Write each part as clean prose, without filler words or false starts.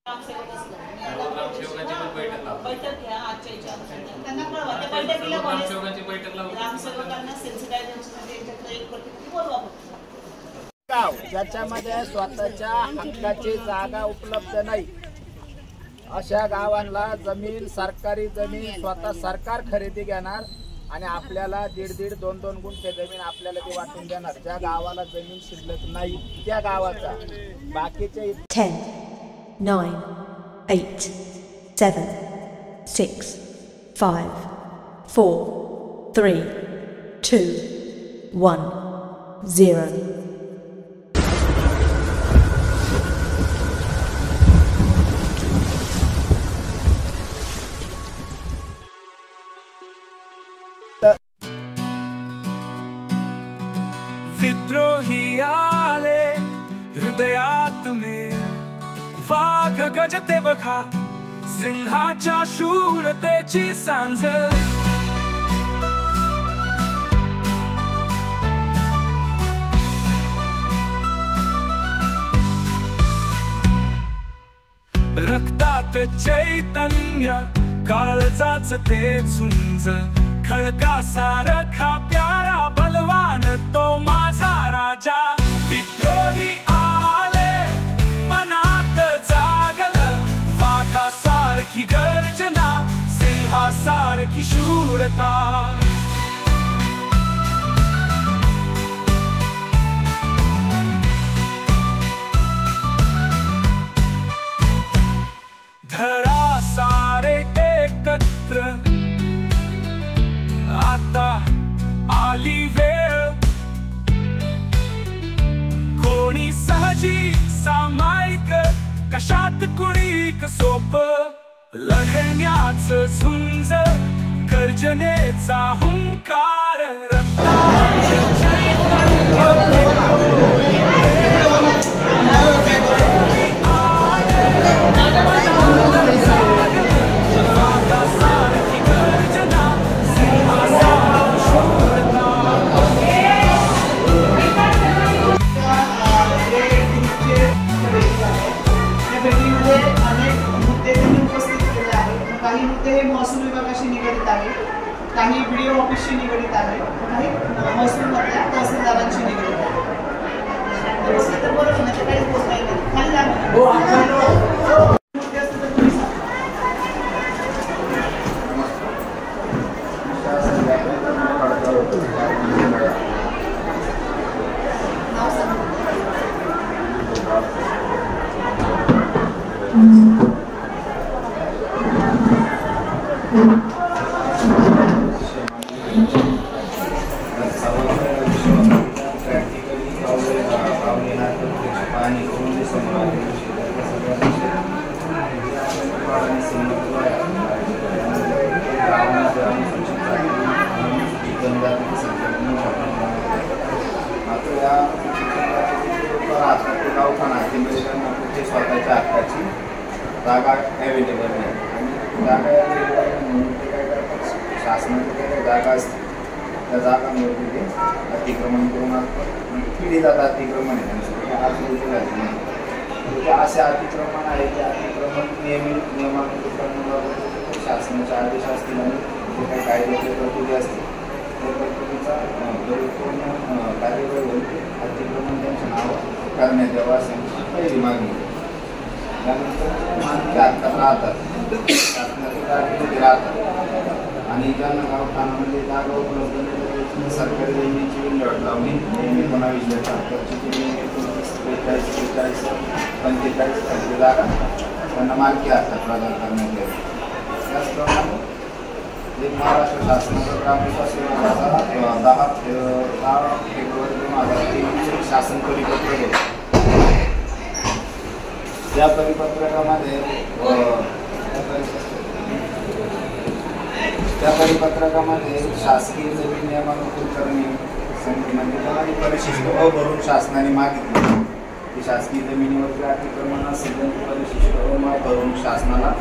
बैठक घ्या आजच्या त्यांना कळवा त्या बैठकीला ग्रामसेवकांना गाव ज्याच्यामध्ये स्वतःच्या हक्काची जागा उपलब्ध नाही अशा गावांना जमीन सरकारी जमीन स्वतः सरकार खरेदी घेणार आणि आपल्याला 1.5 2 गुंठे जमीन आपल्याला ती वाटून देणार। ज्या गावाला जमीन शिल्लक नाही त्या गावाचा बाकीचे 10 9 8 7 6 5 4 3 2 1 0 विद्रोही आले हृदयात में वाघ गजते बघा सिंहाच्या शूरतेची सांज रक्तात चैतन्य काळजाच ते झुंज खळका सारखा प्यारा बलवान तो माझा राजा विद्रोही आले मनात जागल वाघा सारखी गर्जना सिंहा सारखी शूरता धरा सारे एकत्र आता आली वेळ कोणी सहजी सामायिक कशात कुणी सोप लढण्याच झुंज गर्जनेचा हुंकार काही मुद्दे हे महसूल विभागाशी निगडित आहे, काही व्हिडिओ ऑफिसशी निगडित आहे, काही महसूलमधल्या तहसीलदारांशी निगडित आहे। तर बरोबर ना ते काहीच बोलता येत नाही खाली स्वतःच्या हक्काची जागा अवेलेबल नाही आणि जागा म्हणून ते काय करतात शासनाची काही जागा असते त्या जागांवर तिथे अतिक्रमण करून पिढीजात अतिक्रमण आहे त्यांचं आज रोजी झाले नाही ते असे अतिक्रमण आहे ते अतिक्रमण नियमानुसार शासनाचे आदेश असतील आणि जे काही कायद्याच्या तरतुदी असतील त्या तरतुदीचा परिपूर्ण कार्यवाही होईल अतिक्रमण त्यांच्या नावावर करण्यात यावं अशी पहिली मागणी त्यानंतर मानवी हक्कात राहतात शासनाच्या जागेमध्ये राहतात आणि ज्यांना गावठाणामध्ये जागा उपलब्ध नाही सरकारी जमिनीची विल्हेवाट लावणे 1942-43-45 जागा त्यांना मालकी हक्कात प्रदान करण्यात यावी। त्याचप्रमाणे एक महाराष्ट्र शासनाचा ग्रामविकास विभागाचा 10 फेब्रुवारी 2023 शासन परिपत्रक होते। या परिपत्रकामध्ये शासकीय जमीन नियमानुकूल करणे म्हणजे परिशिष्ट भरून शासनाने मागितली की शासकीय जमिनीवरती अतिक्रमण असेल त्यांची परिशिष्ट भरून शासनाला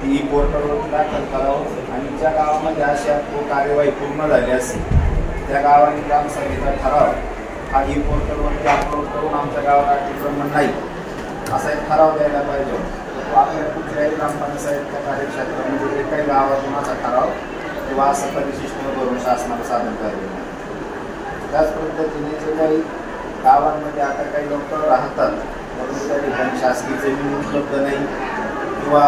ती पोर्टलवर दाखल करावं आणि ज्या गावामध्ये अशा कार्यवाही पूर्ण झाली असेल त्या गावाने ग्रामसभेचा ठराव हा ई पोर्टलवरती अपलोड करून आमच्या गावात अतिक्रमण नाही असा एक ठराव द्यायला पाहिजे। तो काही ग्रामपंचायतच्या कार्यक्षेत्रामध्ये जे काही गावातून ठराव किंवा असं परिशिष्ट करून शासनाला सादर करावे. त्याच पद्धतीने जे काही गावांमध्ये आता काही लोक राहतात परंतु त्या ठिकाणी शासकीय जमीन उपलब्ध नाही किंवा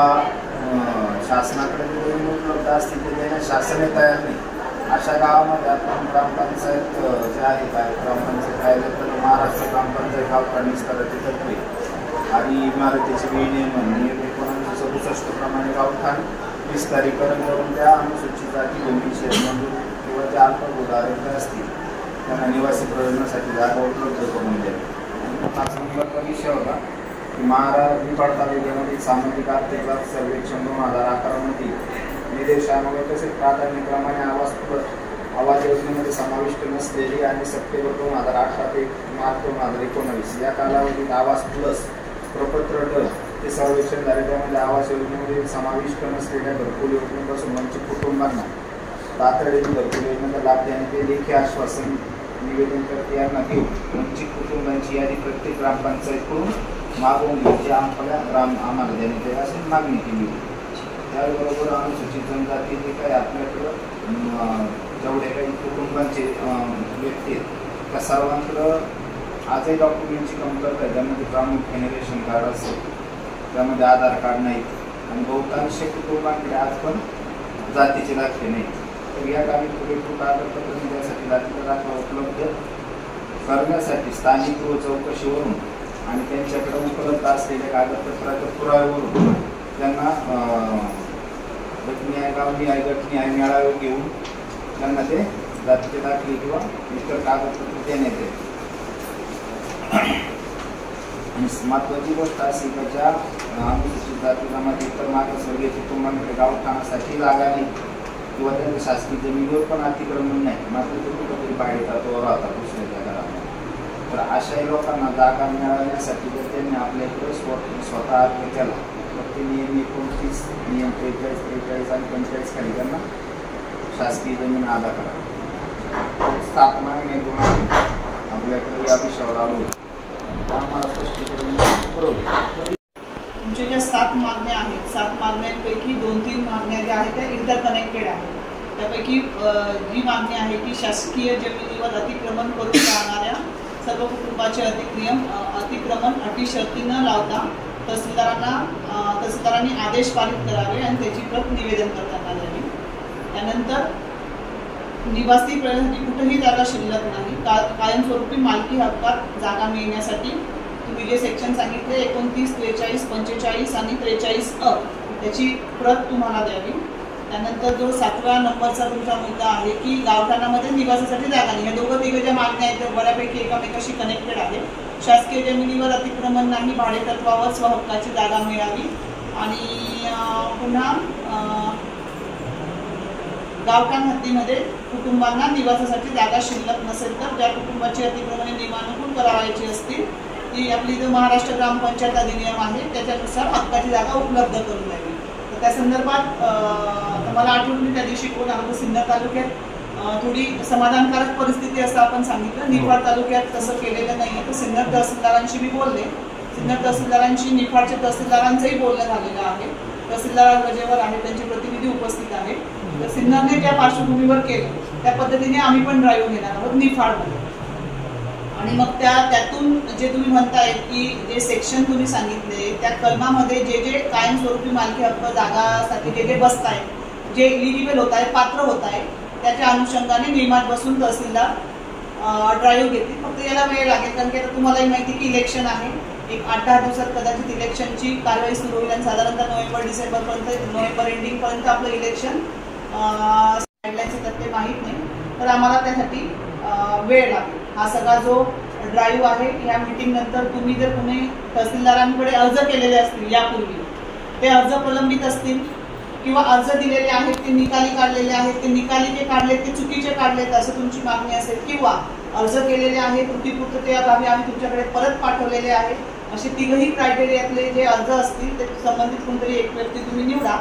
शासनाकडे जे जमीन उपलब्ध असतील ते देण्यास शासनही तयार नाही. अशा गावामध्ये आपण ग्रामपंचायत जे आहेत ग्रामपंचायत कार्यालय महाराष्ट्र ग्रामपंचायत गावठाण स्तराची तत्त्वे आणि इमारतीचे विनियमन नियम 1967 प्रमाणे गावठाण विस्तारीकरण करून त्या अनुसूचित जाती जमीन शेतमजूर किंवा ज्या अल्पभूधारक असतील त्यांना निवासी प्रयोजनासाठी जागा उपलब्ध करून द्यावी. 5 नंबरचा विषय होता की निफाड तालुक्यामध्ये सामाजिक आर्थिक सर्वेक्षण 2011 मध्ये निर्देशांवर तसेच प्राधान्यक्रमाने आवाज योजनेमध्ये समाविष्ट नसलेली आणि सप्टेंबर 2018 ते मार्च 2019 या कालावधीत आवास प्लस प्रपत्र ड ते सर्वेक्षण झाले. त्यामध्ये आवास योजनेमध्ये समाविष्ट नसलेल्या घरकुल योजनेपासून वंचित कुटुंबांना तातडीने घरकुल योजनेचा लाभ देण्याचे लेखी आश्वासन निवेदन प्रक्रियांना घेऊन वंचित कुटुंबांची यादी प्रत्येक ग्रामपंचायतकडून मागवून घ्यायची आम्हाला देण्यात येईल अशी मागणी केली होती. त्याचबरोबर अनुसूचित जनजाती जे काही आपल्याकडं जेवढे काही कुटुंबांचे व्यक्ती आहेत त्या सर्वांकडं आजही डॉक्युमेंटची कमतरता आहे. त्यामध्ये प्रामुख्याने रेशन कार्ड असेल, त्यामध्ये आधार कार्ड नाहीत आणि बहुतांश कुटुंबांकडे आज पण जातीचे दाखले नाहीत. तर या कामी पुरेपूर कागदपत्र मिळण्यासाठी जातीचा दाखला उपलब्ध करण्यासाठी स्थानिक चौकशीवरून आणि त्यांच्याकडे उपलब्ध असलेल्या कागदपत्राच्या पुराव्यावरून त्यांना गट न्याय मेळावे घेऊन त्यांना ते जातीचे दाखले किंवा इतर कागदपत्र देण्यात येते. आणि महत्त्वाची गोष्ट अशी की ज्या अनुसूचित जाती जमाती इतर मागासवर्गीय कुटुंबांकडे गावठाणासाठी जागा नाही किंवा त्यांच्या शासकीय जमिनीवर पण अतिक्रमण नाही, मात्र ते कुठेतरी भाडे तत्त्वावर राहतात दुसऱ्याच्या घरामध्ये. तर अशाही लोकांना जागा मिळवण्यासाठी जर त्यांनी आपल्याकडे स्वतः अर्ज केला तर ते नियम 29, नियम 43, 43 आणि 45 खाली त्यांना शासकीय जमीन अदा करा. 7 महिने आपल्याकडे या विषयावर आलो आम्हाला स्पष्टीकरण पुरवलं. तुमच्या ज्या 7 मागण्या आहेत 7 मागण्यांपैकी 2-3 मागण्या ज्या आहेत त्या इंटरकनेक्टेड आहेत. त्यापैकी जी मागणी आहे की शासकीय जमिनीवर अतिक्रमण करून राहणाऱ्या सर्व कुटुंबाचे अतिक्रमण अटी शर्ती न लावता तहसीलदारांनी आदेश पारित करावे आणि त्याची प्रत निवेदन करताना द्यावी. त्यानंतर निवासी प्रयोजनासाठी कुठेही जागा शिल्लक नाही, कायमस्वरूपी मालकी हक्कात जागा मिळण्यासाठी तुम्ही जे सेक्शन सांगितले 29, 43, 45 आणि 43 त्याची प्रत तुम्हाला द्यावी. त्यानंतर जो 7व्या नंबरचा तुमचा मुद्दा आहे की गावठाणामध्ये निवासासाठी जागा नाही, या दोघं तिघं ज्या मागण्या आहेत त्या बऱ्यापैकी एकामेकाशी कनेक्टेड आहे. शासकीय जमिनीवर अतिक्रमण नाही, भाडे तत्वावर स्वहक्काची जागा मिळावी आणि पुन्हा गावठाण हद्दीमध्ये कुटुंबांना निवासासाठी जागा शिल्लक नसेल तर ज्या कुटुंबाची अतिक्रमणे नियमानुकूल करावायची असतील ती आपली जो महाराष्ट्र ग्रामपंचायत अधिनियम आहे त्याच्यानुसार हक्काची जागा उपलब्ध करून द्यावी. तर त्या संदर्भात मला आठवून मी त्या दिवशी कोण आमचं सिन्नर तालुक्यात थोडी समाधानकारक परिस्थिती असं आपण सांगितलं. निफाड तालुक्यात तसं केलेलं नाही आहे. तर सिन्नर तहसीलदारांशी मी बोलले, सिन्नर तहसीलदारांशी निफाडच्या तहसीलदारांचंही बोलणं झालेलं आहे. तहसीलदार रजेवर आहे, त्यांचे प्रतिनिधी उपस्थित आहे. तर सिन्नरने ज्या पार्श्वभूमीवर केलं त्या पद्धतीने आम्ही पण ड्राईव्ह घेणार आहोत निफाडमध्ये. आणि मग त्यातून जे तुम्ही म्हणताय की जे सेक्शन तुम्ही सांगितले त्या कलमामध्ये जे कायमस्वरूपी मालकी हक्क जागासाठी जे बसताय, जे इलिजिबल होत आहे, पात्र होत आहे, त्याच्या अनुषंगाने नियमात बसून तहसीलदार ड्राईव्ह घेतील. फक्त याला वेळ लागेल कारण की आता तुम्हालाही माहिती की इलेक्शन आहे. एक 8-10 दिवसात कदाचित इलेक्शनची कारवाई सुरू होईल आणि साधारणतः नोव्हेंबर एंडिंगपर्यंत आपलं इलेक्शन गाईडलाईनचे तत्त्वे माहीत नाही. तर आम्हाला त्यासाठी वेळ लागेल. हा सगळा जो ड्राईव्ह आहे ह्या मीटिंग नंतर तुम्ही जर कुणी तहसीलदारांकडे अर्ज केलेले असतील यापूर्वी, ते अर्ज प्रलंबित असतील किंवा अर्ज दिलेले आहेत ते निकाली काढलेले आहेत, ते निकाली जे काढलेत ते चुकीचे काढलेत असं तुमची मागणी असेल किंवा अर्ज केलेले आहेत त्रुटीपूर्ततेअभावी आम्ही तुमच्याकडे परत पाठवलेले आहेत, असे 3ही क्रायटेरियातले जे अर्ज असतील ते संबंधित कोणतरी एक व्यक्ती तुम्ही निवडा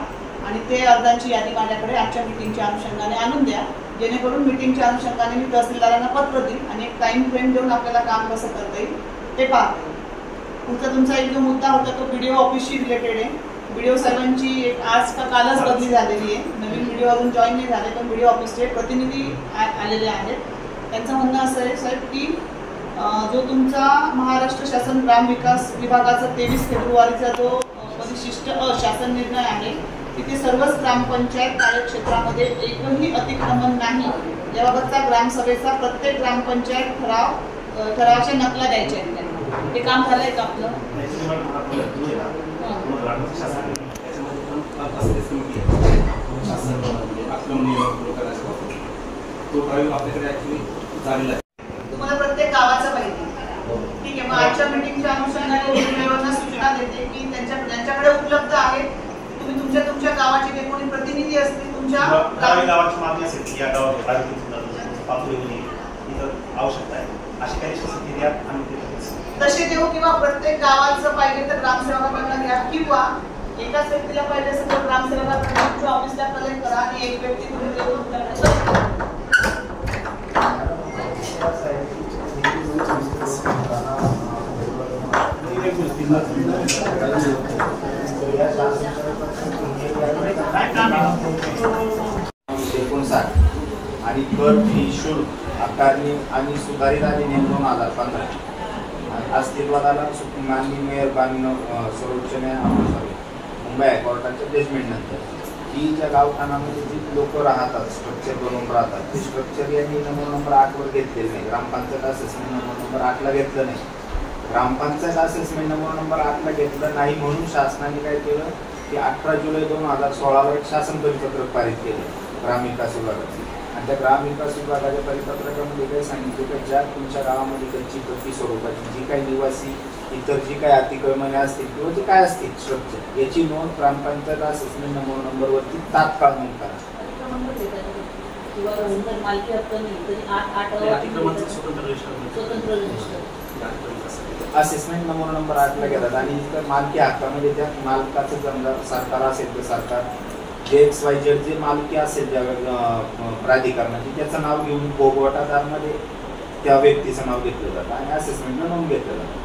आणि ते अर्जांची यादी माझ्याकडे आजच्या मीटिंगच्या अनुषंगाने आणून द्या, जेणेकरून मीटिंगच्या अनुषंगाने मी तहसीलदारांना पत्र देईन आणि एक टाइम फ्रेम देऊन आपल्याला काम कसं करता येईल ते पाहता येईल. तुमचा एक जो मुद्दा होता तो BDO ऑफिसशी रिलेटेड आहे. व्हिडिओ साहेबांची आज का कालच बदली झालेली आहे. नवीन व्हिडिओ अजून जॉईन नाही झाले, पण व्हिडिओ ऑफिसचे प्रतिनिधी आलेले आहेत. त्यांचं म्हणणं असं आहे साहेब की जो तुमचा महाराष्ट्र शासन ग्रामविकास विभागाचा 23 फेब्रुवारीचा जो परिशिष्ट शासन निर्णय आहे, तिथे सर्वच ग्रामपंचायत कार्यक्षेत्रामध्ये एकही अतिक्रमण नाही याबाबतचा ग्रामसभेचा प्रत्येक ग्रामपंचायत ठरावाच्या नकला द्यायच्या आहेत त्यांना. हे काम झालंय का आपलं? तुम्हाला प्रत्येक गावाचा पाहिजे. ठीक आहे, मग आजच्या मीटिंगच्या अनुषंगाने निर्णयावरनं सूचना देते की त्यांच्याकडे उपलब्ध आहेत. तुम्ही तुमच्या गावाचे जे कोणी प्रतिनिधी असतील तुमच्या गावाची मागणी असेल की या गावात आवश्यकता आहे अशी काही शासन द्या आम्ही तसे देऊ, किंवा प्रत्येक गावाचं पाहिजे तर ग्रामसेवकांना द्या, किंवा एकाच व्यक्तीला पाहिजे असेल तर ग्रामसेवकांच्या ऑफिसला कलेक्ट करा आणि एक व्यक्ती तुम्ही देऊन आणि कर फी शुल्क आकारणी आणि सुधारित अधिनियम 2015 अस्तित्वात आला. माननीय मेयर सर्वोच्च न्यायालय मुंबई हायकोर्टाच्या जजमेंटनंतर ही ज्या गावठाणामध्ये जी लोक राहतात, स्ट्रक्चर बनवून राहतात, ते स्ट्रक्चर यांनी नंबर 8 वर घेतलेलं नाही. ग्रामपंचायत असेसमेंट नंबर 8 ला घेतलं नाही. ग्रामपंचायत असेसमेंट नंबर 8 ला घेतलं नाही म्हणून शासनाने काय केलं की 18 जुलै 2016 एक शासन परिपत्रक पारित केलं ग्रामविकास विभागाचं. आणि त्या ग्रामविकास विभागाच्या परिपत्रकामध्ये काही सांगितलं की ज्या तुमच्या गावामध्ये कच्ची पक्की स्वरूपाची जी काही निवासी इतर जी काही अतिक्रमणे असतील किंवा जे काय असतील स्ट्रक्चर याची नोंद ग्रामपंचायत असेसमेंट नंबरवरती तात्काळ नोंद करा. असेसमेंट नंबर 8 ला घेतात आणि इतर मालकी हक्कामध्ये त्या मालकाचं समजा सरकार असेल तर सरकार जे XYZ जे मालकी असेल त्या प्राधिकरणाची त्याचं नाव घेऊन भोगवटादारमध्ये त्या व्यक्तीचं नाव घेतलं जातं आणि असेसमेंटला नोंद घेतलं जातं.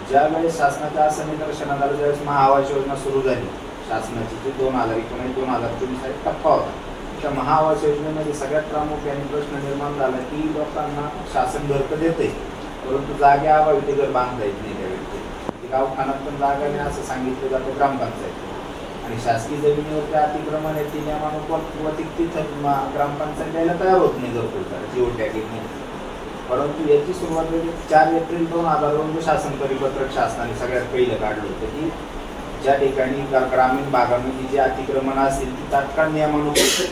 ज्यावेळेस शासनाच्या असं निदर्शनात आलं ज्यावेळेस महाआवास योजना सुरू झाली शासनाची, जी 2019-2024 हा टप्पा होता. त्या महाआवास योजनेमध्ये सगळ्यात प्रामुख्याने प्रश्न निर्माण झाला की लोकांना शासन घर तर देते परंतु जागा अभावी ते घर बांधता येत नाही. त्या व्यक्ती गावठाणात पण जागा नाही असं सांगितलं जातं ग्रामपंचायत. आणि शासकीय जमिनीवरती अतिक्रमण आहे ती नियमानुसार तिथं ग्रामपंचायत द्यायला तयार होत नाही घरकुल जिओ टॅगिंग. परंतु याची सुरुवात 4 एप्रिल 2002 शासन परिपत्रक शासनाने सगळ्यात पहिलं काढलं होतं की ज्या ठिकाणी ग्रामीण भागामध्ये जे अतिक्रमण असतील ती तात्काळ नियमानुसार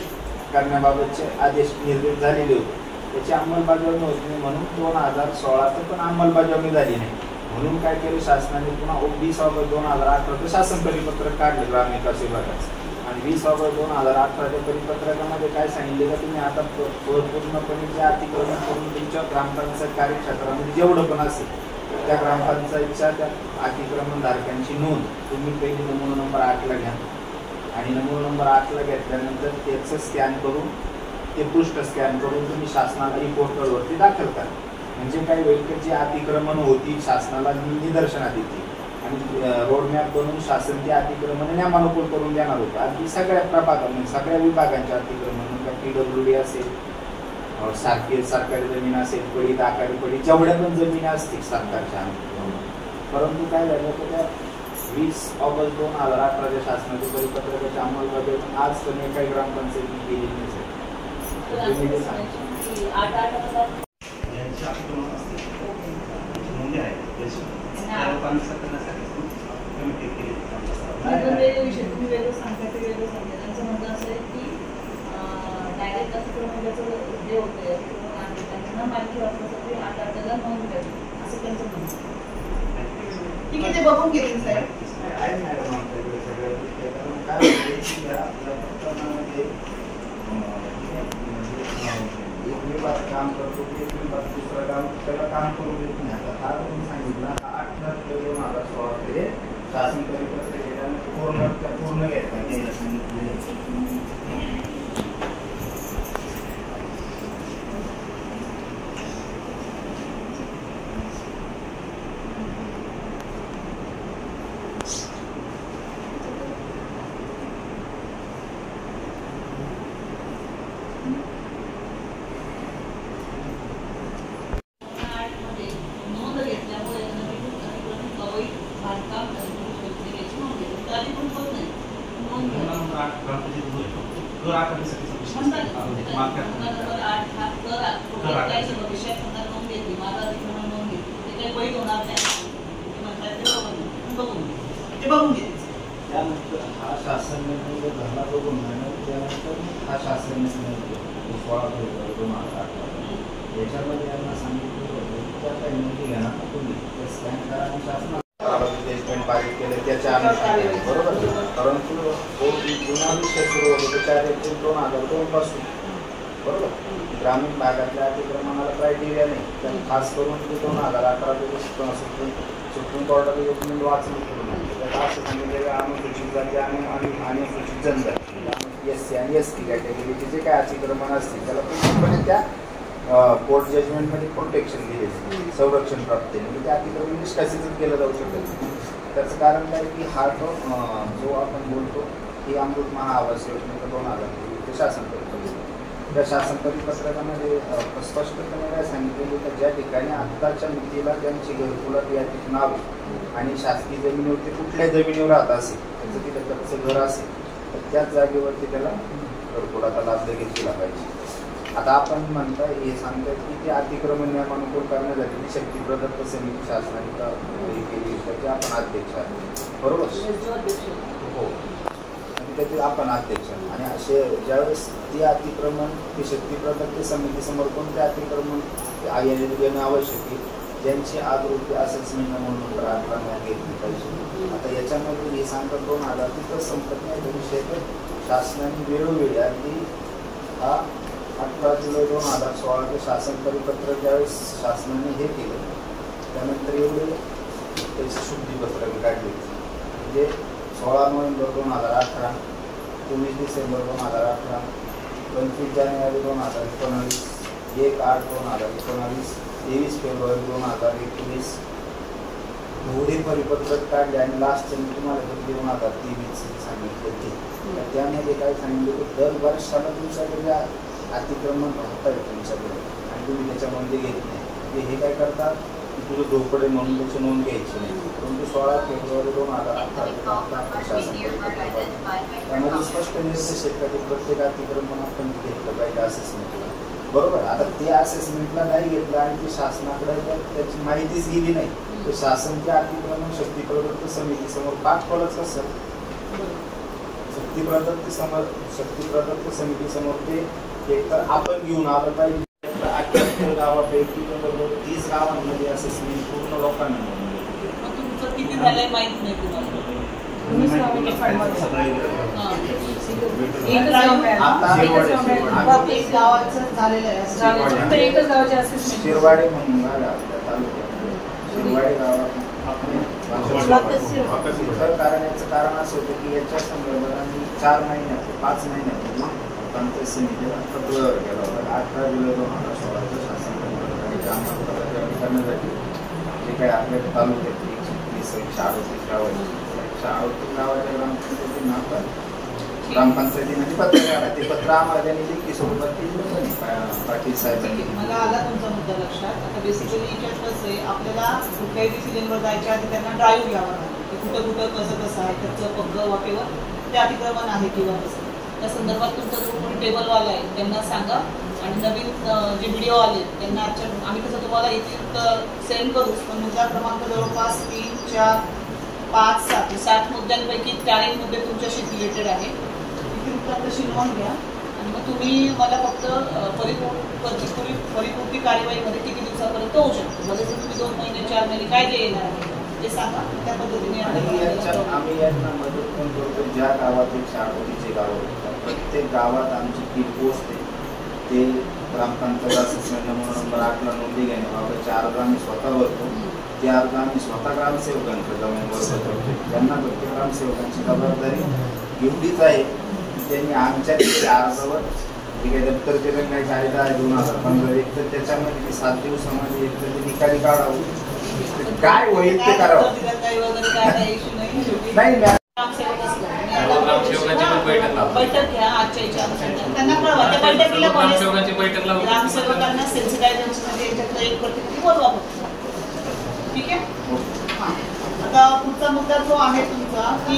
करण्याबाबतचे आदेश निर्देश झालेले होते. त्याची अंमलबजावणी होत नाही म्हणून 2016 पण अंमलबजावणी झाली नाही. म्हणून काय केलं शासनाने पुन्हा 20 ऑगस्ट 2018 शासन परिपत्रक काढलं ग्रामविकास विभागाचं. आणि 20 ऑगस्ट 2018 परिपत्रकामध्ये काय सांगितलं का तुम्ही आता पूर्णपणे जे अतिक्रमण करून तुमच्या ग्रामपंचायत कार्यक्षेत्रामध्ये जेवढं पण असेल त्या ग्रामपंचायतच्या त्या अतिक्रमणधारकांची नोंद तुम्ही पहिली नमुना नंबर 8 ला घ्या आणि नमुना नंबर 8 ला घेतल्यानंतर त्याचं स्कॅन करून ते पृष्ठ स्कॅन करून तुम्ही शासनाला ई पोर्टलवरती दाखल करा. म्हणजे काही वेळी जे अतिक्रमण होती शासनाला निदर्शनात येते आणि रोडमॅप बनवून शासन ते अतिक्रमण नियमानुकूल करून देणार होतं. अगदी सगळ्या प्रभागामध्ये सगळ्या विभागांच्या अतिक्रमण म्हणजे PWD असेल, सरकारी जमीन असेल, पडीत आकारी पडीत जेवढ्या पण जमिनी असतील सरकारच्या. परंतु काय झालं तर त्या 20 ऑगस्ट 2018 शासनाच्या परिपत्रकाच्या अंमलबजावणी आज पण काही ग्रामपंचायतीने केली नाही. ठीक आहे, ते बघून घेतील साहेब. काम करतो दुसरं काम त्याला काम करून देत नाही. आता हा तुम्ही सांगितला 8/2016 शासन परिपत्रक पूर्ण घेतला आधी पण होत नाही. नोंद घ्या. कर आकारण्यासाठी नंबर 8 हा कर आकारण्याचा भविष्यात होणार नोंद घेतली. माझा अधिक्रमण नोंद घेतली. ते काही वैध होणार नाही. ते म्हणतात ते बघून घे. त्यानंतर हा शासन निर्णय झाला बघून त्यानंतर हा शासन निर्णय 16/2018 याच्यामध्ये यांना सांगितलं होतं त्या काही नोंदी घेणार ना तुम्ही ते स्कॅन करा आणि शासनाला स्टेटमेंट पारित केले त्याच्या अनुषंगाने बरोबर. परंतु जो जुना विषय सुरू होतो त्याच्या एप्रिल 2002 पासून बरोबर ग्रामीण भागातल्या अतिक्रमणाला क्रायटेरिया नाही. तर खास करून ते 2018 सुप्रीम कोर्टाने डॉक्युमेंट वाचलं केलं नाही. त्यात असं सांगितलेलं अनुसूचित जाती आणि अनुसूचित जनजाती SC आणि ST कॅटेगरीचे जे काय अतिक्रमण असतील त्याला पूर्णपणे त्या कोर्ट जजमेंटमध्ये प्रोटेक्शन दिले संरक्षण प्राप्त केले म्हणजे त्या अतिक्रमण निष्कासितच केलं जाऊ शकत. त्याचं कारण काय की हा जो आपण बोलतो ही अमृत महाआवास योजनेचं 2000 ते शासन करतो. त्या शासन परिपत्रकामध्ये स्पष्टपणे काय सांगितलेलं तर ज्या ठिकाणी आत्ताच्या मितीला त्यांची घरकुलात यादीत नाव आणि शासकीय जमिनीवरती कुठल्या जमिनीवर राहत असेल त्याचं तिथं त्याचं घर असेल तर त्याच जागेवरती त्याला घरकुलाचा लाभ देखील दिला पाहिजे. आता आपण म्हणताय हे सांगताय की ते अतिक्रमण नियमानुकूल करण्यासाठी ती शक्ती प्रदत्त समिती शासनाने केली त्याचे आपण अध्यक्ष आहोत बरोबर हो त्याचे आपण अध्यक्ष आणि असे ज्यावेळेस ती अतिक्रमण ती शक्ती प्रदत्त समितीसमोर कोणते अतिक्रमण येणं आवश्यक आहे ज्यांची आकृती असेसमेंट म्हणून करण्यात घेतली पाहिजे. आता याच्यामध्ये हे सांगतात 2000 तिथं संपत नाही विषय तर शासनाने वेळोवेळी अगदी हा 18 जुलै 2016 शासन परिपत्रक ज्यावेळेस शासनाने हे केलं त्यानंतर एवढे त्याची शुद्धीपत्रक काढली म्हणजे 16 नोव्हेंबर 2018 19 डिसेंबर 2018 25 जानेवारी 2019 1/8/2019 23 फेब्रुवारी 2021 एवढे परिपत्रक काढले आणि लास्ट तुम्हाला 2023 सांगितले ते त्यामध्ये काय सांगितलं की दर वर्षाला तुमच्याकडे अतिक्रमण राहत आहे तुमच्याकडे आणि तुम्ही त्याच्यामध्ये घेत नाही हे काय करतात की तुझं झोपडे म्हणून त्याची नोंद घ्यायची नाही. परंतु 16 फेब्रुवारी 2018 शासन त्यामध्ये स्पष्ट निर्देश आहेत की प्रत्येक अतिक्रमण आपण घेतलं पाहिजे असेसमेंटला बरोबर. आता ते असेसमेंटला नाही घेतलं आणि ते शासनाकडे त्याची माहितीच गेली नाही तर शासन त्या अतिक्रमण शक्ती प्रदत्त समितीसमोर पाठवलंच कसं शक्ती प्रदत्त समितीसमोर ते एक तर आपण घेऊन आलं पाहिजे. 78 गावापैकी 30 गावांमध्ये असेसमेंट पूर्ण लोकांना तुमचं किती झालंय माहित नाही तुम्हाला शिरवाडे म्हणून शिरवाडे गावात कारण याचं कारण असं होतं की याच्या संदर्भात आम्ही 4 महिन्यात 5 महिन्यात पंचायत समितीला पत्र केला होता. 18 जुलै 2016 शासन करण्यासाठी जे काही आपल्या तालुक्यातली 38 गावाच्या ग्रामपंचायतींना आपण ग्रामपंचायतीमध्ये पत्र काढा ते पत्र आम्हाला त्यांनी लेखी स्वरूपात पाटील साहेबांनी. मला आला तुमचा मुद्दा लक्षात. आता बेसिकली याच्यात कसं आहे आपल्याला कुठल्याही डिसिजनवर जायच्या आधी त्यांना ड्राईव्ह घ्यावा लागतो की कुठं कसं आहे त्याचं पक्क वाटेवर ते अतिक्रमण आहे किंवा कसं त्या संदर्भात तुमचा जो कोणी टेबलवाला आहे त्यांना सांगा आणि नवीन जे व्हिडिओ आले त्यांना आम्ही कसं तुम्हाला इथे सेंड करू पण मुद्दा क्रमांक जवळपास 3, 4, 5, 7 मुद्द्यांपैकी 40 मुद्दे तुमच्याशी रिलेटेड आहे. तशी नोंद घ्या आणि मग तुम्ही मला फक्त परिपूर्ती कार्यवाहीमध्ये किती दिवसापर्यंत होऊ शकतो म्हणजे तुम्ही 2 महिने 4 महिने काय जे येणार आहे ते सांगा त्या पद्धतीने आम्ही यांना मदत पण करतो. ज्या गावात 138 गावं प्रत्येक गावात आमची ती पोस्ट आहे ते ग्रामपंचायत असेसमेंट नंबर 8ला नोंदी घेण्याबाबतचे अर्ज आम्ही स्वतः भरतो. ते अर्ज आम्ही स्वतः ग्रामसेवकांकडे जाऊन बसवतो. त्यांना प्रत्येक ग्रामसेवकांची जबाबदारी एवढीच आहे त्यांनी आमच्या अर्जावर जे काही दप्तर केलं नाही 2015 एक तर त्याच्यामध्ये 7 दिवसामध्ये एक तर ते निकाली काढावं काय होईल ते करावं नाही. बैठक घ्या आजच्या त्यांना कळवा त्या बैठकीला ग्रामसेवकांना सेन्सिटायझेशनमध्ये याच्यातलं एक प्रतिनिधी बोलवा ठीक आहे. आता पुढचा मुद्दा जो आहे तुमचा की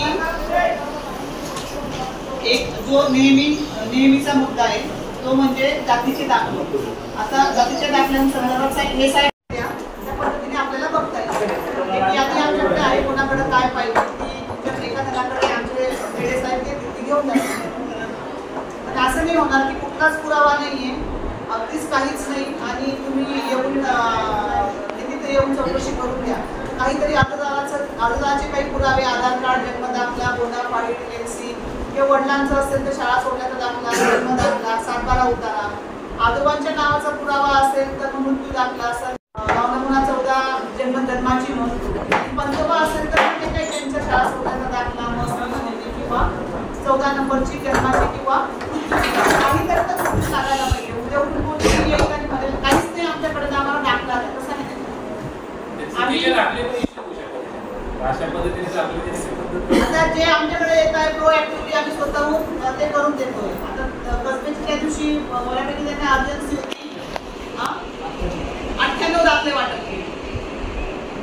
एक जो नेहमीचा मुद्दा आहे तो म्हणजे जातीचे दाखले. आता जातीच्या दाखल्यांसंदर्भात हे साहेब त्या पद्धतीने आपल्याला बघता येईल की आता आमच्याकडे आहे, कोणाकडे काय पाहिजे ती तुमच्या एखाद्याकडे आमचे खेडे साहेब ते घेऊन जातात. पण असं नाही होणार की कुठलाच पुरावा नाहीये, अगदीच काहीच नाही आणि तुम्ही येऊन तिथे येऊन चौकशी करून घ्या. काहीतरी अर्जदाराचे काही पुरावे, आधार कार्ड, जन्मदाखला, बोनाफाईड, LC किंवा वडिलांचं असेल तर शाळा सोडण्याचा दाखला, जन्मदाखला, सातबारा उतारा, आजोबांच्या नावाचा पुरावा असेल तर मृत्यू दाखला असेल, 9/14 जन्माची नोंद, पंतोबा असेल तर ते काही त्यांच्या शाळा सोडण्याचा दाखला, मस्ती किंवा 14 नंबरची जन्माची किंवा काहीतरी तर तुम्ही लागायला पाहिजे. उद्या उठून कोणी येईल आणि म्हणेल काहीच नाही आमच्याकडे, आम्हाला दाखला आहे, तसं नाही. आता जे आमच्याकडे येत आहे प्रोएक्टिव्हली आम्ही स्वतःहून ते करून देतोय. आता कसबेची त्या दिवशी बऱ्यापैकी त्यांना अर्जन्सी होती, 98 दाखले वाटत केले.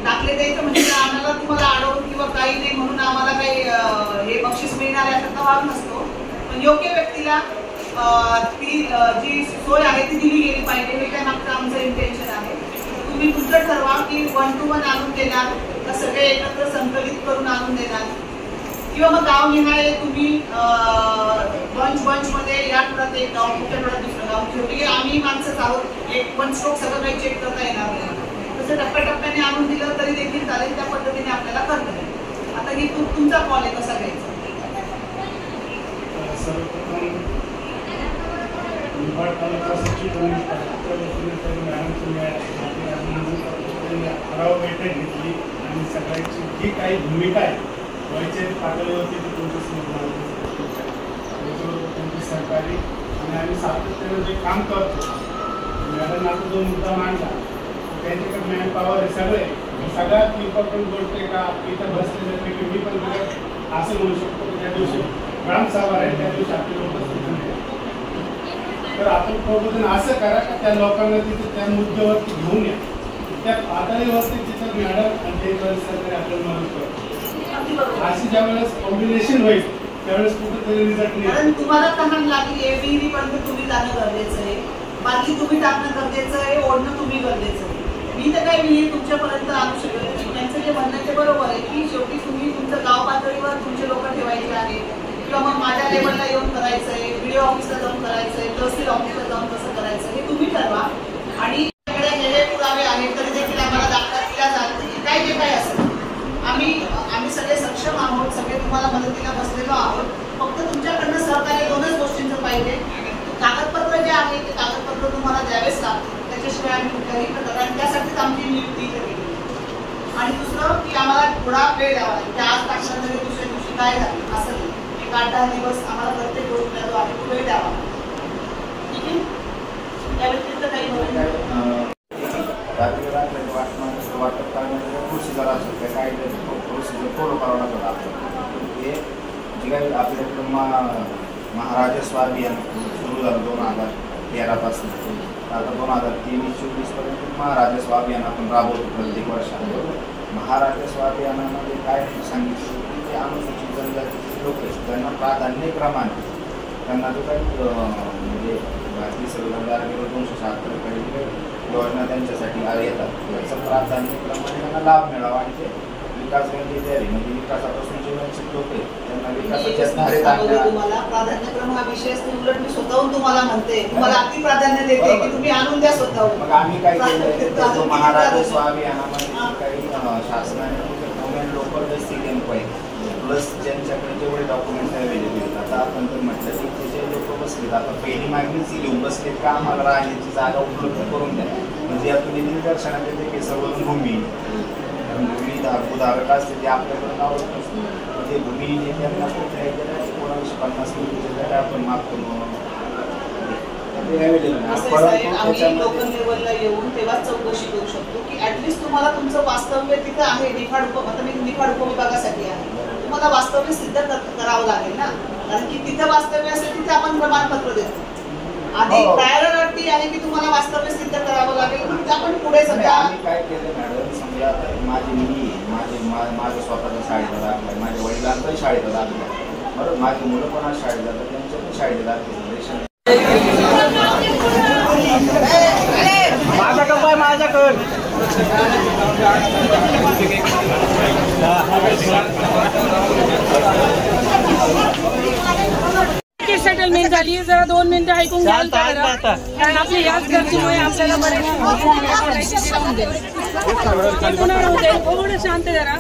दाखले द्यायचं म्हणजे आम्हाला तुम्हाला अडवून किंवा काही नाही म्हणून आम्हाला काही हे बक्षीस मिळणार आहे असा भाग नसतो. पण योग्य व्यक्तीला ती जी सोय आहे ती दिली गेली पाहिजे, हे काय मागचं आमचं इंटेन्शन आहे. तुम्ही तुमचं ठरवा की 1 to 1 आणून देणार तर सगळे एकत्र संकलित करून आणून देणार किंवा मग गाव निहाय तुम्ही बंचमध्ये या आठवड्यात एक गाव, पुढच्या आठवड्यात दुसरं गाव, शेवटी आम्ही माणसंच आहोत, एक 1 स्ट्रोक सगळं काही चेक करता येणार नाही. तसं टप्प्याटप्प्याने आणून दिलं तरी देखील चालेल, त्या पद्धतीने आपल्याला करता येईल. आता ही तुमचा कॉल आहे कसा घ्यायचा. घेतली आणि सगळ्यांची जी काही भूमिका आहे वैचारिक पातळीवरती ती तुमची सहकारी आणि आम्ही सातत्यानं जे काम करतो. मॅडम आता जो मुद्दा मांडला त्यांच्याकडे मॅन पॉवर हे सगळ्यात इम्पॉर्टंट गोष्ट आहे का इथं बसलेल्यापैकी मी पण असं म्हणू शकतो की त्या दिवशी ग्रामसभा आहे त्या दिवशी आपली लोक तर आपण प्रबोधन असं करा की त्या लोकांना तिथे त्या मुद्द्यावरती घेऊन या, त्या पातळीवरती तिथं मॅडम आणि ते सरकारी आपल्याला मदत करतो. अशी ज्यावेळेस कॉम्बिनेशन होईल त्यावेळेस कुठेतरी रिझल्ट नाही. कारण तुम्हाला तहान लागली आहे, विहिरी पण तुम्ही जाणं गरजेचं आहे, बाकी तुम्ही टाकणं गरजेचं आहे, ओढणं तुम्ही गरजेचं आहे. मी तर काही विहीर तुमच्यापर्यंत आणू शकत नाही. त्यांचं जे म्हणणं ते बरोबर आहे की शेवटी तुम्ही तुमचं गाव पातळीवर तुमचे लोक ठेवायचे आहेत किंवा मग माझ्या लेवलला येऊन करायचं आहे, BDO ऑफिसला जाऊन करायचं आहे, तहसील ऑफिसला जाऊन कसं करायचं हे तुम्ही ठरवा. आणि हे पुरावे आहेत तरी देखील आम्हाला दाखला दिला जात नाही, काय जे काय असेल आम्ही सगळे सक्षम आहोत, सगळे तुम्हाला मदतीला बसलेलो आहोत. फक्त तुमच्याकडनं सहकार्य 2च गोष्टींचं पाहिजे. कागदपत्र जे आहे ते कागदपत्र तुम्हाला द्यावेच लागतील, त्याच्याशिवाय आम्ही कुठल्याही प्रकारे त्यासाठीच आमची नियुक्ती केली. आणि दुसरं की आम्हाला थोडा वेळ द्यावा लागेल. आज टाकलं तरी दुसऱ्या दिवशी काय झालं असं नाही, 8-10 दिवस आम्हाला प्रत्येक गोष्टीला जो आहे तो वेळ द्यावा. ठीक आहे, त्या व्यतिरिक्त काही वाटप करण्याचं प्रोसिजर असेल त्या काही प्रोसिजर फॉलो करावं लागतं आपल्याला. हे जे काही आपल्याकडं महाराजस्व अभियान सुरू झालं 2013 पासून, आता 2023-24 पर्यंत महाराजस्व अभियान आपण राबवतो प्रत्येक वर्षात. महाराजस्व अभियानामध्ये काय सांगितलं की ते अनुसूचित जनजातीचे लोक आहेत त्यांना प्राधान्यक्रमाने त्यांना जो काही म्हणजे भारतीय संविधान 276 काही योजना त्यांच्यासाठी येतात त्याचा प्राधान्यक्रमाने त्यांना लाभ मिळावा आणि ते विकास बँकेचे द्यावे. म्हणजे विकासापासून जे वंचित लोक आहेत त्यांना विकासाच्या तुम्हाला प्राधान्यक्रम हा विषय उलट मी स्वतःहून तुम्हाला म्हणते, तुम्हाला अति प्राधान्य देते की तुम्ही आणून द्या स्वतःहून. मग आम्ही काय केलं महाराजस्व अभियानामध्ये काही शासनाने women local basic employee plus ज्यांच्याकडे जेवढे डॉक्युमेंट्स अवेलेबल आहेत. आता आपण तर म्हटलं की ते जे लोक बसलेत आता पहिली मागणीच घेऊन बसलेत का आम्हाला राहण्याची जागा उपलब्ध करून द्या. म्हणजे यातून निदर्शनात येते की सर्व भूमी हक्कधारक असते ते आपल्याकडे नाव ते भूमी जे त्यांना कुठल्याही 1950 आपण माफ करू आम्ही लोकल लेवलला येऊन तेव्हाच चौकशी करू शकतो की ऍटलिस्ट तुम्हाला तुमचं वास्तव्य तिथं आहे. आता मी निफाड उपविभागासाठी आहे, तुम्हाला वास्तव्य सिद्ध करावं लागेल ना, कारण की तिथं वास्तव्य असेल तिथे आपण प्रमाणपत्र देतो. आधी प्रायोरिटी आहे की तुम्हाला वास्तव्य सिद्ध करावं लागेल, मग आपण पुढे सध्या काय केलं मॅडम. समजा माझी मुली माझ्या स्वतःच्या शाळेला दाखला, माझ्या वडिलांचाही शाळेला दाखला, बरोबर, माझी मुलं पण आज शाळेत जातात, त्यांच्या पण शाळेत जातात रेशन. माझ्याकडं पाय माझ्याकडं सेटलमेंट झाली जरा 2 मिनिटं ऐकून घ्याल कारण आपली याच गर्दीमुळे आपल्याला बरेच थोडं शांत जरा.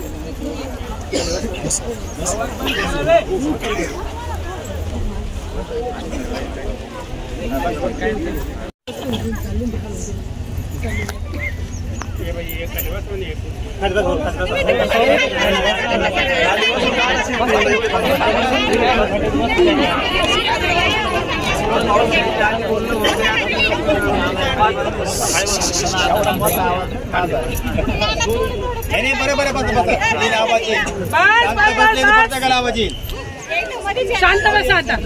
शांत बसा आता.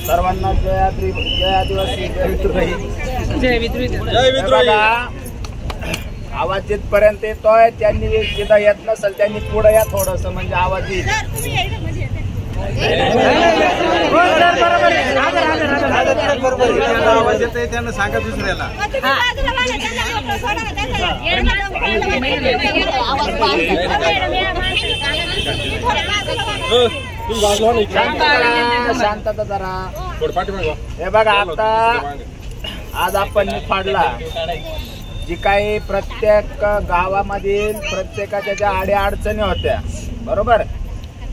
सर्वांना जय आदिवासी, जय विद्रोही. आवाज जिथपर्यंत येतोय त्यांनी जिथं येत नसेल त्यांनी पुढे या थोडस, म्हणजे आवाज येईल. आवाज येतोय त्यांना सांगा दुसऱ्याला. शांतता जरा. हे बघा, आता आज आपण निफाडला जी काही प्रत्येक गावामधील प्रत्येकाच्या ज्या अडीअडचणी होत्या, बरोबर,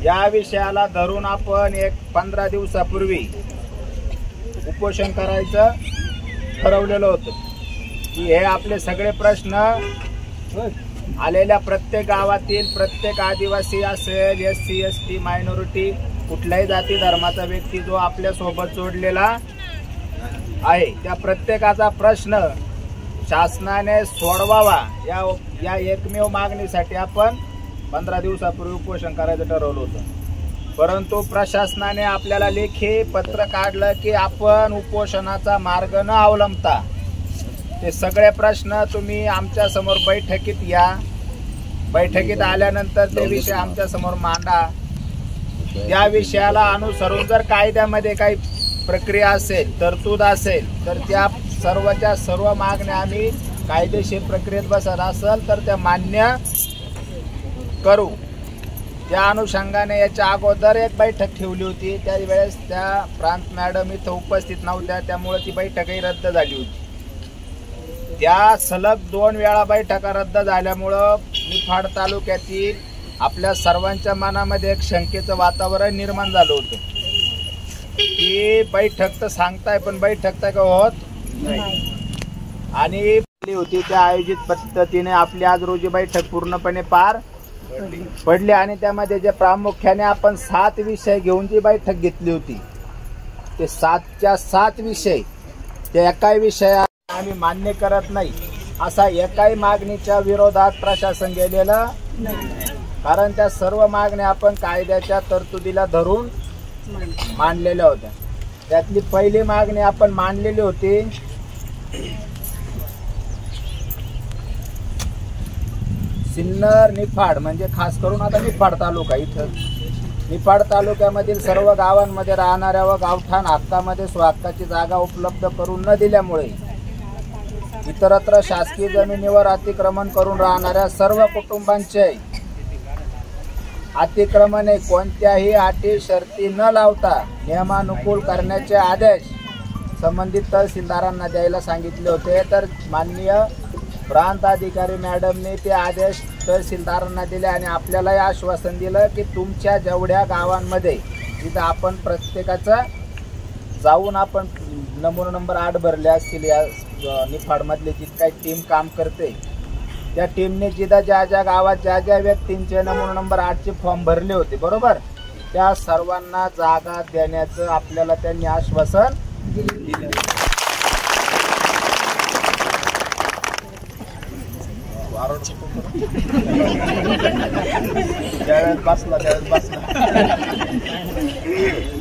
या विषयाला धरून आपण 15 दिवसापूर्वी उपोषण करायचं ठरवलेलं होतं की हे आपले सगळे प्रश्न आलेल्या प्रत्येक गावातील प्रत्येक आदिवासी असेल, SC ST मायनॉरिटी, कुठल्याही जाती धर्माचा व्यक्ती जो आपल्या सोबत जोडलेला आहे त्या प्रत्येकाचा प्रश्न शासनाने सोडवावा या एकमेव मागणीसाठी आपण 15 दिवसापूर्वी उपोषण करायचं ठरवलं होतं. परंतु प्रशासनाने आपल्याला लेखी पत्र काढलं की आपण उपोषणाचा मार्ग न अवलंबता ते सगळे प्रश्न तुम्ही आमच्या समोर बैठकीत या, बैठकीत आल्यानंतर ते विषय आमच्या समोर मांडा. त्या विषयाला अनुसरून जर कायद्यामध्ये काही प्रक्रिया असेल, तरतूद असेल, तर त्या सर्वच्या सर्व मागण्या आम्ही कायदेशीर प्रक्रियेत बसत असेल तर त्या मान्य करू. त्या अनुषंगाने याच्या अगोदर एक बैठक ठेवली होती, त्यावेळेस त्या प्रांत मॅडम इथं उपस्थित नव्हत्या, त्यामुळे ती बैठकही रद्द झाली होती. त्या सलग 2 वेळा बैठका रद्द झाल्यामुळं निफाड तालुक्यातील आपल्या सर्वांच्या मनामध्ये एक शंकेचं वातावरण निर्माण झालं होतं की बैठक तर सांगताय पण बैठक तर होत नाही. आणि होती त्या आयोजित पद्धतीने आपली आज रोजी बैठक पूर्णपणे पार पडली. आणि त्यामध्ये जे प्रामुख्याने आपण 7 विषय घेऊन जी बैठक घेतली होती, ते 7च्या 7 विषय, त्या एकाही विषया आम्ही मान्य करत नाही असा एकाही मागणीच्या विरोधात प्रशासन गेलेलं नाही. कारण त्या सर्व मागण्या आपण कायद्याच्या तरतुदीला धरून मांडलेल्या होत्या. त्यातली पहिली मागणी आपण मांडलेली होती, सिन्नर निफाड, म्हणजे खास करून आता निफाड तालुका, इथं निफाड तालुक्यामधील सर्व गावांमध्ये राहणाऱ्या व गावठाण हक्कामध्ये स्वहक्काची जागा उपलब्ध करून न दिल्यामुळे इतरत्र शासकीय जमिनीवर अतिक्रमण करून राहणाऱ्या सर्व कुटुंबांचे अतिक्रमणे कोणत्याही अटी शर्ती न लावता नियमानुकूल करण्याचे आदेश संबंधित तहसीलदारांना द्यायला सांगितले होते. तर माननीय प्रांत अधिकारी मॅडमने ते आदेश तहसीलदारांना दिले आणि आपल्यालाही आश्वासन दिलं की तुमच्या जेवढ्या गावांमध्ये जिथं आपण प्रत्येकाचं जाऊन आपण नमुना नंबर 8 भरले असतील, या निफाडमधले जी काही टीम काम करते त्या टीमने जिथं ज्या ज्या गावात ज्या ज्या व्यक्तींचे नमुना नंबर 8चे फॉर्म भरले होते, बरोबर, त्या सर्वांना जागा देण्याचं आपल्याला त्यांनी आश्वासन दिलं.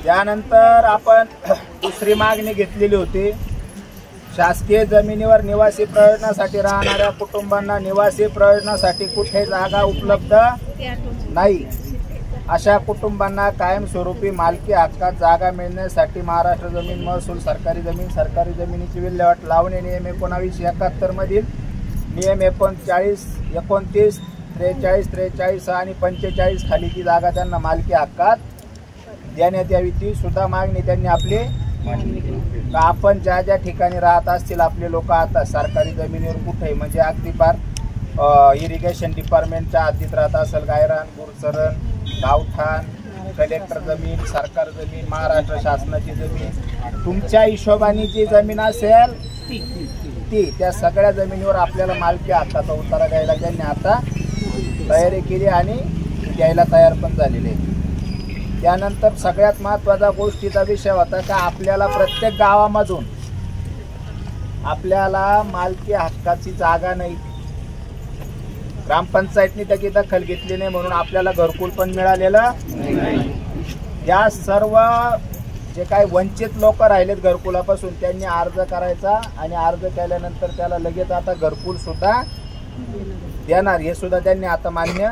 त्यानंतर आपण दुसरी मागणी घेतलेली होती, शासकीय जमिनीवर निवासी प्रयोजनासाठी राहणाऱ्या कुटुंबांना निवासी प्रयोजनासाठी कुठे जागा उपलब्ध नाही अशा कुटुंबांना कायमस्वरूपी मालकी हक्कात जागा मिळण्यासाठी महाराष्ट्र जमीन महसूल सरकारी जमिनीची विल्हेवाट लावणे नियम 1971 मधील नियम 39, 29, 43, 43 आणि 45 खालीची जागा त्यांना मालकी हक्कात देण्यात यावी ती सुद्धा मागणी त्यांनी आपली का आपण ज्या ज्या ठिकाणी राहत असतील आपले लोक आता सरकारी जमिनीवर कुठे म्हणजे अगदी फार इरिगेशन डिपार्टमेंटच्या हद्दीत राहत असेल, गायरान, गुरसरण, गावठाण, कलेक्टर जमीन, सरकार जमीन, महाराष्ट्र शासनाची जमीन, तुमच्या हिशोबाने जी जमीन असेल ती त्या सगळ्या जमिनीवर आपल्याला मालकी हक्काचा उतारा द्यायला त्यांनी आता तयारी केली आणि द्यायला तयार पण झालेले. त्यानंतर सगळ्यात महत्त्वाचा गोष्टीचा विषय होता का आपल्याला प्रत्येक गावामधून आपल्याला मालकी हक्काची जागा नाही, ग्रामपंचायतनी त्याची दखल घेतली नाही म्हणून आपल्याला घरकुल पण मिळालेलं नाही. या सर्व जे काही वंचित लोक राहिलेत घरकुलापासून त्यांनी अर्ज करायचा आणि अर्ज केल्यानंतर त्याला लगेच आता घरकुल सुद्धा देणार हे सुद्धा त्यांनी आता मान्य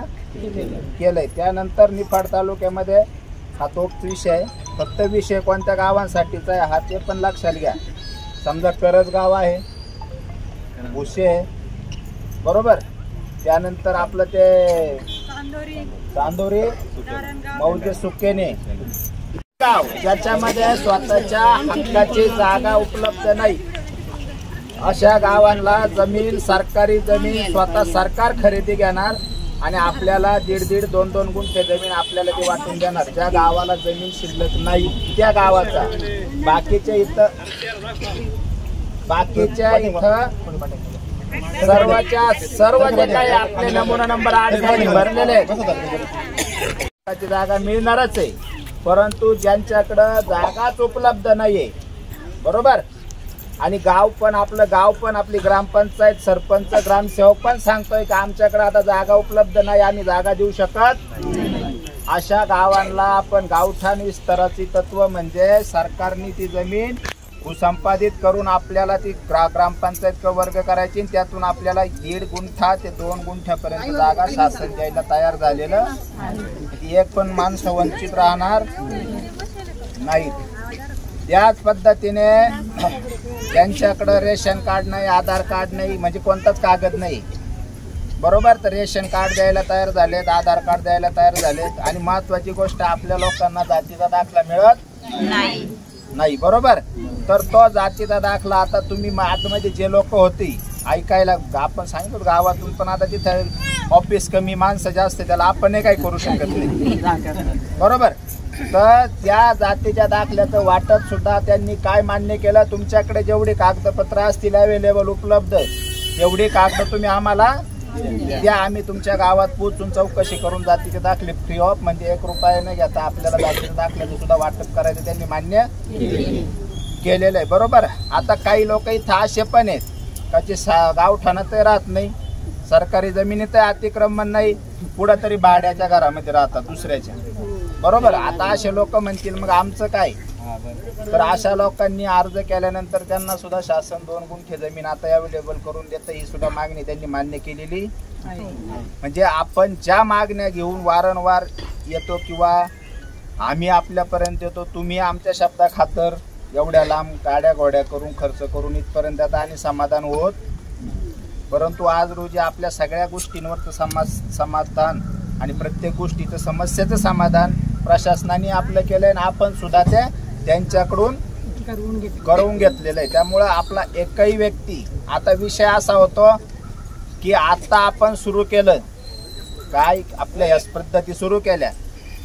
केलंय. त्यानंतर निफाड तालुक्यामध्ये हा तोच विषय आहे. फक्त विषय कोणत्या गावांसाठीचा आहे हा ते पण लक्षात घ्या. समजा करजगाव आहे, भुसे आहे, बरोबर, त्यानंतर आपलं ते चांदोरी मौजे सुकेने गाव ज्याच्यामध्ये स्वतःच्या हक्काची जागा उपलब्ध नाही अशा गावांना जमीन सरकारी जमीन स्वतः सरकार खरेदी घेणार आणि आपल्याला 1.5-1.5, 2-2 गुंठे जमीन आपल्याला ती वाटून देणार. ज्या गावाला जमीन शिल्लक नाही त्या गावाचा बाकीच्या इथं सर्व जे काही आपले नमुना नंबर 8 भरलेले आहेत जागा मिळणारच आहे, परंतु ज्यांच्याकडं जागाच उपलब्ध नाहीये, बरोबर, आणि गाव पण आपली ग्रामपंचायत, सरपंच, ग्रामसेवक पण सांगतोय की आमच्याकडे आता जागा उपलब्ध नाही, आम्ही जागा देऊ शकत, अशा गावांना आपण गावठाण विस्ताराची तत्व म्हणजे सरकारने ती जमीन भूसंपादित करून आपल्याला ती ग्रामपंचायत वर्ग करायची, त्यातून आपल्याला 1.5 गुंठा ते 2 गुंठ्यापर्यंत जागा शासन द्यायला तयार झालेलं. एक पण माणसं वंचित राहणार नाही. त्याच पद्धतीने ज्यांच्याकडं रेशन कार्ड नाही, आधार कार्ड नाही, म्हणजे कोणताच कागद नाही, बरोबर, तर रेशन कार्ड द्यायला तयार झालेत, आधार कार्ड द्यायला तयार झालेत. आणि महत्वाची गोष्ट आपल्या लोकांना जातीचा दाखला मिळत नाही, बरोबर, तर तो जातीचा दाखला आता तुम्ही आतमध्ये जे लोक होती ऐकायला आपण सांगितलं गावातून पण आता तिथं ऑफिस कमी, माणसं जास्त, त्याला आपण काही करू शकत नाही, बरोबर, तर त्या जातीच्या दाखल्याचं वाटप सुद्धा त्यांनी काय मान्य केलं, तुमच्याकडे जेवढी कागदपत्र असतील अवेलेबल उपलब्ध तेवढी कागद तुम्ही आम्हाला द्या, आम्ही तुमच्या गावात पोहोचून चौकशी करून जातीचे दाखले फ्री ऑफ म्हणजे 1 रुपया न घेता आपल्याला जातीच्या दाखल्याचं सुद्धा वाटप करायचं त्यांनी मान्य केलेलं आहे, बरोबर. आता काही लोक इथं असे पण आहेत त्याची गावठाणात राहत नाही, सरकारी जमिनीत अतिक्रमण नाही, पुढं तरी भाड्याच्या घरामध्ये राहतात दुसऱ्याच्या, बरोबर. आता असे लोक म्हणतील मग आमचं काय, तर अशा लोकांनी अर्ज केल्यानंतर त्यांना सुद्धा शासन 2 गुंठे जमीन आता अवेलेबल करून देतं, ही सुद्धा मागणी त्यांनी मान्य केलेली. म्हणजे आपण ज्या मागण्या घेऊन वारंवार येतो किंवा आम्ही आपल्यापर्यंत येतो, तुम्ही आमच्या शब्दा खातर एवढ्या लांब गाड्या घोड्या करून खर्च करून इथपर्यंत आता आणि समाधान होत, परंतु आज रोजी आपल्या सगळ्या गोष्टींवर समाधान आणि प्रत्येक गोष्टीचं समस्येचं समाधान प्रशासनाने आपलं केलंय आणि आपण सुद्धा त्यांच्याकडून करून घेतलेलं आहे. त्यामुळं आपला एकही व्यक्ती, आता विषय असा होतो की आता आपण सुरू केलं काय, आपल्या या पद्धती सुरू केल्या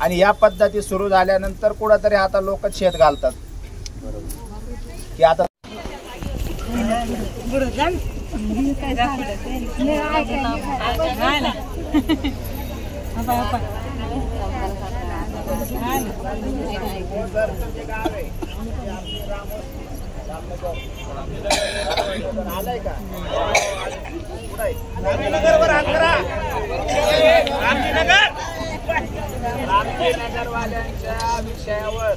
आणि या पद्धती सुरू झाल्यानंतर कुठंतरी आता लोक शेत घालतात की आता रामजीनगरवाल्यांच्या विषयावर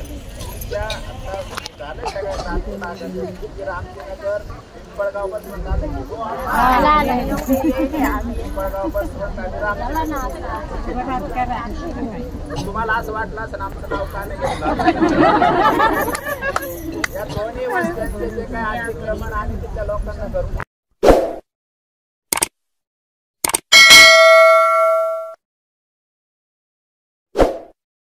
सध्या आता झालं सगळ्या रामचंद्रनगर पिंपळगावपासून झालं की पिंपळगावपासून तुम्हाला असं वाटलं असं आमचं नाव का नाही घेतलं या दोन्ही वस्त्यांचे जे काय अतिक्रमण आणि तिथल्या लोकांना करून